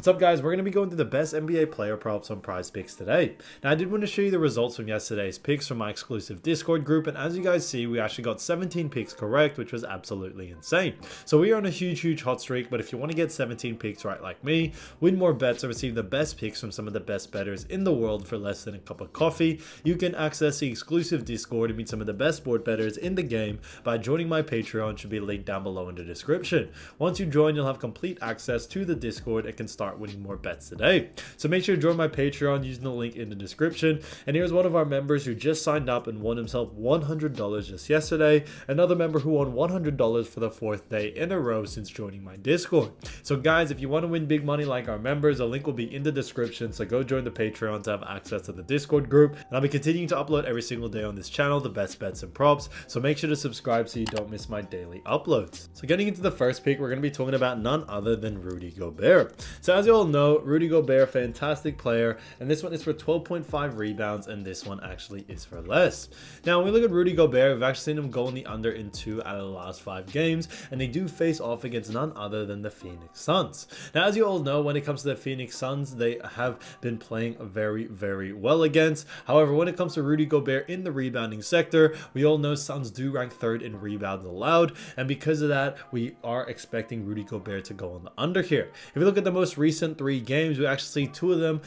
What's up, guys? We're going to be going through the best NBA player props on PrizePicks today. Now, I did want to show you the results from yesterday's picks from my exclusive Discord group, and as you guys see, we actually got 17 picks correct, which was absolutely insane. So we are on a huge hot streak, but if you want to get 17 picks right like me, win more bets, and receive the best picks from some of the best bettors in the world for less than a cup of coffee, you can access the exclusive Discord and meet some of the best sport bettors in the game by joining my Patreon. Should be linked down below in the description. Once you join, you'll have complete access to the Discord and can start winning more bets today. So make sure to join my Patreon using the link in the description. And here's one of our members who just signed up and won himself $100 just yesterday. Another member who won $100 for the fourth day in a row since joining my Discord. So guys, if you want to win big money like our members, the link will be in the description. So go join the Patreon to have access to the Discord group. And I'll be continuing to upload every single day on this channel, the best bets and props. So make sure to subscribe so you don't miss my daily uploads. So getting into the first pick, we're going to be talking about none other than Rudy Gobert. So as you all know, Rudy Gobert, fantastic player, and this one is for 12.5 rebounds, and this one actually is for less. Now, when we look at Rudy Gobert, we've actually seen him go in the under in 2 out of the last 5 games, and they do face off against none other than the Phoenix Suns. Now, as you all know, when it comes to the Phoenix Suns, they have been playing very well against. However, when it comes to Rudy Gobert in the rebounding sector, we all know Suns do rank 3rd in rebounds allowed, and because of that, we are expecting Rudy Gobert to go on the under here. If we look at the most recent 3 games, we actually see 2 of them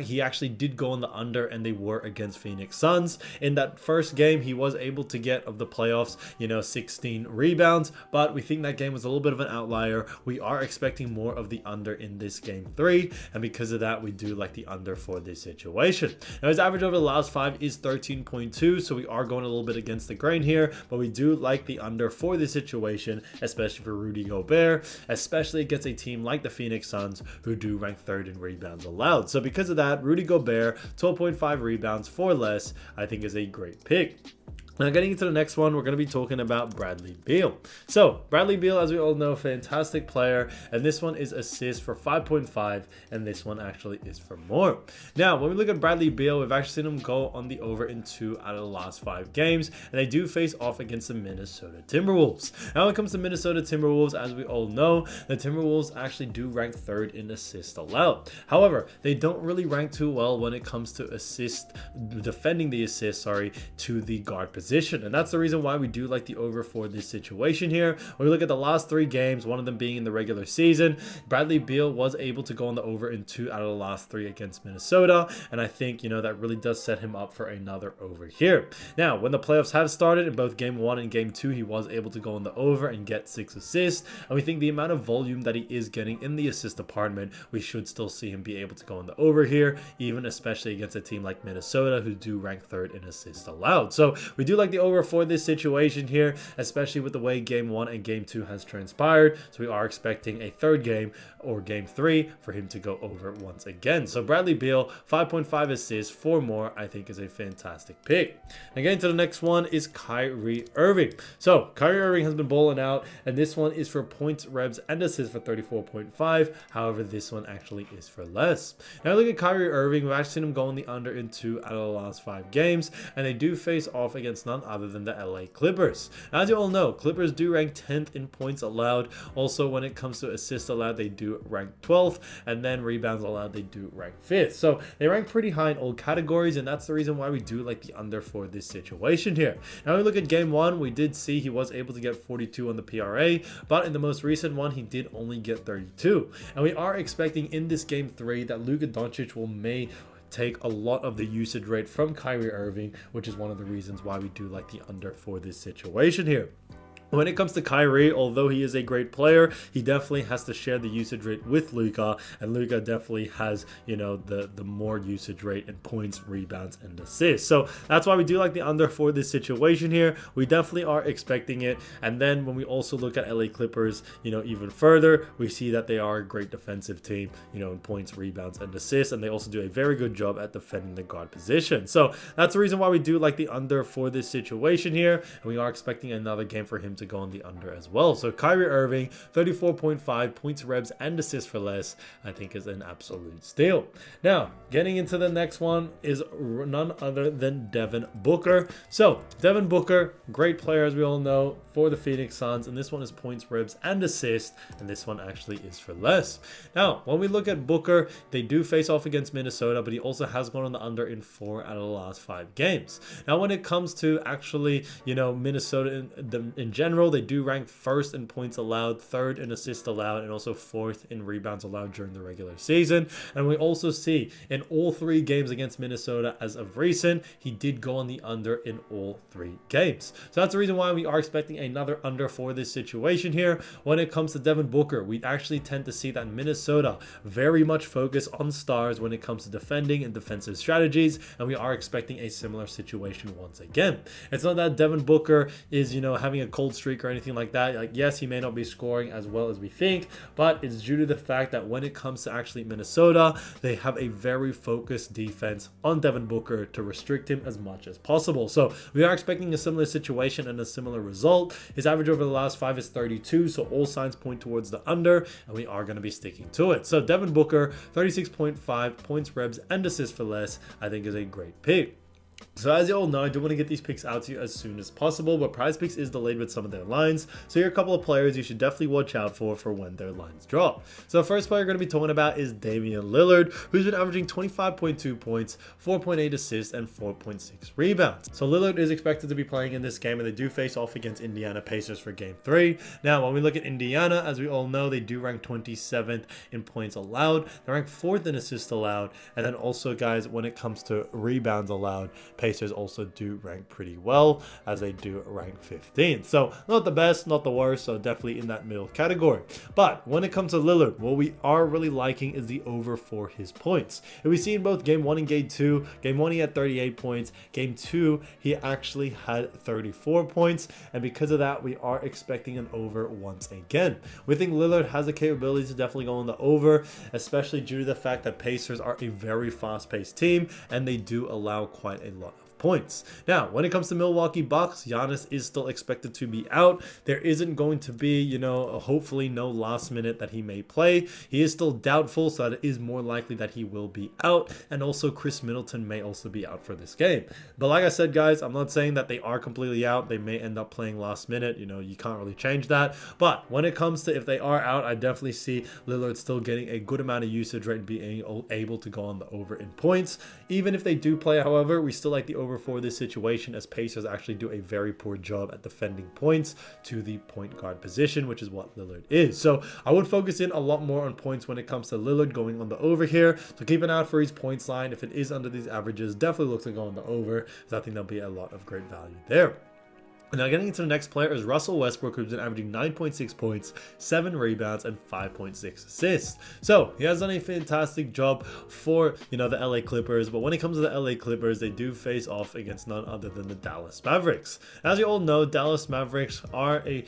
he actually did go on the under, and they were against Phoenix Suns. In that first game, he was able to get of the playoffs 16 rebounds, but we think that game was a little bit of an outlier. We are expecting more of the under in this game 3, and because of that, we do like the under for this situation. Now, his average over the last 5 is 13.2, so we are going a little bit against the grain here, but we do like the under for this situation, especially for Rudy Gobert, especially against a team like the Phoenix Suns who do rank 3rd in rebounds allowed. So because of that, Rudy Gobert, 12.5 rebounds for less, I think is a great pick. Now, getting into the next one, we're going to be talking about Bradley Beal. So, Bradley Beal, as we all know, fantastic player, and this one is assists for 5.5, and this one actually is for more. Now, when we look at Bradley Beal, we've actually seen him go on the over in 2 out of the last 5 games, and they do face off against the Minnesota Timberwolves. Now, when it comes to Minnesota Timberwolves, as we all know, the Timberwolves actually do rank 3rd in assists allowed. However, they don't really rank too well when it comes to defending the assist, to the guard position. And that's the reason why we do like the over for this situation here. When we look at the last 3 games, one of them being in the regular season, Bradley Beal was able to go on the over in 2 out of the last 3 against Minnesota, and I think that really does set him up for another over here. Now, when the playoffs have started, in both game 1 and game 2, he was able to go on the over and get 6 assists, and we think the amount of volume that he is getting in the assist department, we should still see him be able to go on the over here, even especially against a team like Minnesota who do rank 3rd in assists allowed. So we do like the over for this situation here, especially with the way game 1 and game 2 has transpired. So we are expecting a 3rd game or game 3 for him to go over once again. So Bradley Beal, 5.5 assists for more, I think is a fantastic pick. And getting to the next one is Kyrie Irving. So Kyrie Irving has been balling out, and this one is for points, revs, and assists for 34.5. However, this one actually is for less. Now look at Kyrie Irving. We've actually seen him go on the under in 2 out of the last 5 games, and they do face off against none other than the LA Clippers. As you all know, Clippers do rank 10th in points allowed. Also, when it comes to assists allowed, they do rank 12th, and then rebounds allowed, they do rank 5th. So they rank pretty high in all categories, and that's the reason why we do like the under for this situation here. Now, when we look at game 1, we did see he was able to get 42 on the PRA, but in the most recent one, he did only get 32. And we are expecting in this game 3 that Luka Doncic may take a lot of the usage rate from Kyrie Irving, which is one of the reasons why we do like the under for this situation here. When it comes to Kyrie, although he is a great player, he definitely has to share the usage rate with Luka, and Luka definitely has, the more usage rate in points, rebounds, and assists. So that's why we do like the under for this situation here. We definitely are expecting it. And then when we also look at LA Clippers, even further, we see that they are a great defensive team, in points, rebounds, and assists, and they also do a very good job at defending the guard position. So that's the reason why we do like the under for this situation here, and we are expecting another game for him to go on the under as well. So Kyrie Irving, 34.5 points, rebs, and assists for less, I think is an absolute steal. Now, getting into the next one is none other than Devin Booker. So Devin Booker, great player as we all know for the Phoenix Suns, and this one is points, ribs, and assists, and this one actually is for less. Now, when we look at Booker, they do face off against Minnesota, but he also has gone on the under in 4 out of the last 5 games. Now, when it comes to actually, Minnesota in general, they do rank first in points allowed, third in assists allowed, and also fourth in rebounds allowed during the regular season. And we also see in all 3 games against Minnesota as of recent, he did go on the under in all 3 games. So that's the reason why we are expecting another under for this situation here. When it comes to Devin Booker, we actually tend to see that Minnesota very much focus on stars when it comes to defending and defensive strategies, and we are expecting a similar situation once again. It's not that Devin Booker is, having a cold streak or anything like that. Like, yes, he may not be scoring as well as we think, but it's due to the fact that when it comes to actually Minnesota, they have a very focused defense on Devin Booker to restrict him as much as possible. So we are expecting a similar situation and a similar result. His average over the last 5 is 32, so all signs point towards the under, and we are going to be sticking to it. So Devin Booker, 36.5 points, rebs, and assists for less, I think is a great pick. So as you all know, I do want to get these picks out to you as soon as possible, but PrizePicks is delayed with some of their lines. So here are a couple of players you should definitely watch out for when their lines drop. So the first player we're going to be talking about is Damian Lillard, who's been averaging 25.2 points, 4.8 assists, and 4.6 rebounds. So Lillard is expected to be playing in this game, and they do face off against Indiana Pacers for game 3. Now, when we look at Indiana, as we all know, they do rank 27th in points allowed. They rank 4th in assists allowed. And then also, guys, when it comes to rebounds allowed, Pacers also do rank pretty well, as they do rank 15th. So not the best, not the worst, so definitely in that middle category. But when it comes to Lillard, what we are really liking is the over for his points. And we see in both game 1 and game 2, game 1 he had 38 points, game 2 he actually had 34 points, and because of that we are expecting an over once again. We think Lillard has the capability to definitely go on the over, especially due to the fact that Pacers are a very fast-paced team and they do allow quite a lot of points. Now, when it comes to Milwaukee Bucks, Giannis is still expected to be out. There isn't going to be, hopefully no last minute that he may play. He is still doubtful, so it is more likely that he will be out. And also Chris Middleton may also be out for this game. But like I said, guys, I'm not saying that they are completely out. They may end up playing last minute. You can't really change that. But when it comes to if they are out, I definitely see Lillard still getting a good amount of usage rate and being able to go on the over in points. Even if they do play, however, we still like the over for this situation, as Pacers actually do a very poor job at defending points to the point guard position, which is what Lillard is. So I would focus in a lot more on points when it comes to Lillard going on the over here. So keep an eye out for his points line. If it is under these averages, definitely looks to go on the over, because I think there'll be a lot of great value there. Now getting into the next player is Russell Westbrook, who's been averaging 9.6 points, 7 rebounds, and 5.6 assists. So he has done a fantastic job for, the LA Clippers, but when it comes to the LA Clippers, they do face off against none other than the Dallas Mavericks. As you all know, Dallas Mavericks are a,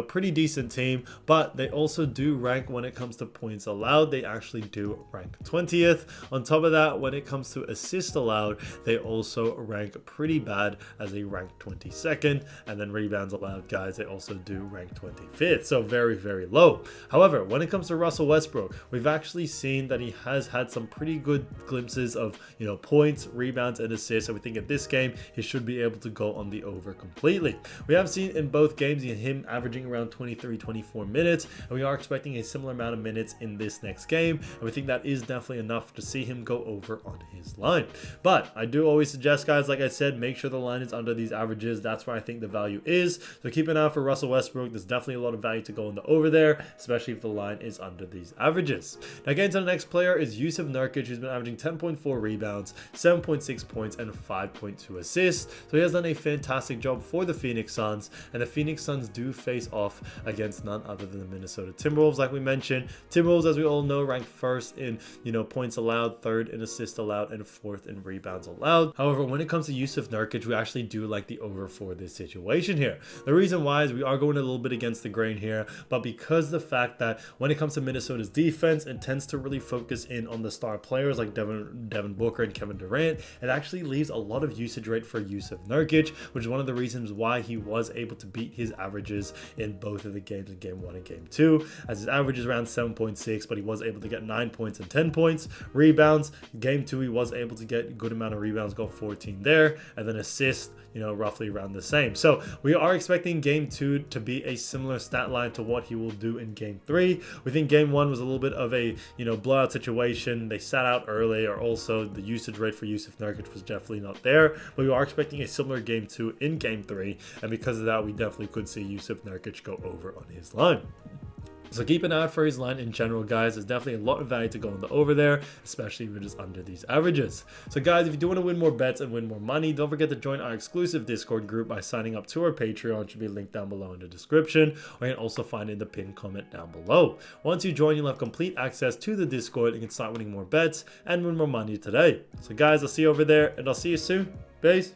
pretty decent team, but they also do rank when it comes to points allowed. They actually do rank 20th. On top of that, when it comes to assists allowed, they also rank pretty bad, as they rank 22nd. And then rebounds allowed, guys, they also do rank 25th, so very, very low. However, when it comes to Russell Westbrook, we've actually seen that he has had some pretty good glimpses of, points, rebounds, and assists. So we think in this game, he should be able to go on the over completely. We have seen in both games him averaging around 23, 24 minutes, and we are expecting a similar amount of minutes in this next game. And we think that is definitely enough to see him go over on his line. But I do always suggest, guys, like I said, make sure the line is under these averages. That's where I think the value is. So keep an eye out for Russell Westbrook. There's definitely a lot of value to go on the over there, especially if the line is under these averages. Now getting to the next player is Yusef Nurkic, who's been averaging 10.4 rebounds, 7.6 points, and 5.2 assists. So he has done a fantastic job for the Phoenix Suns, and the Phoenix Suns do face off against none other than the Minnesota Timberwolves. Like we mentioned, Timberwolves, as we all know, ranked first in points allowed, third in assists allowed, and fourth in rebounds allowed. However, when it comes to Yusef Nurkic, we actually do like the over for this situation. situation here. The reason why is we are going a little bit against the grain here, but because the fact that when it comes to Minnesota's defense, it tends to really focus in on the star players like Devin Booker and Kevin Durant. It actually leaves a lot of usage rate for Yusef Nurkic, which is one of the reasons why he was able to beat his averages in both of the games in game 1 and game 2, as his average is around 7.6, but he was able to get 9 points and 10 points. Rebounds, game 2 he was able to get a good amount of rebounds, got 14 there, and then assists, roughly around the same. So we are expecting game 2 to be a similar stat line to what he will do in game 3. We think game 1 was a little bit of a blowout situation. They sat out early, or also the usage rate for Yusef Nurkic was definitely not there, but we are expecting a similar game 2 in game 3, and because of that we definitely could see Yusef Nurkic go over on his line. So keep an eye out for his line in general, guys. There's definitely a lot of value to go on the over there, especially if it is under these averages. So guys, if you do want to win more bets and win more money, don't forget to join our exclusive Discord group by signing up to our Patreon. It should be linked down below in the description, or you can also find it in the pinned comment down below. Once you join, you'll have complete access to the Discord and you can start winning more bets and win more money today. So guys, I'll see you over there, and I'll see you soon. Peace.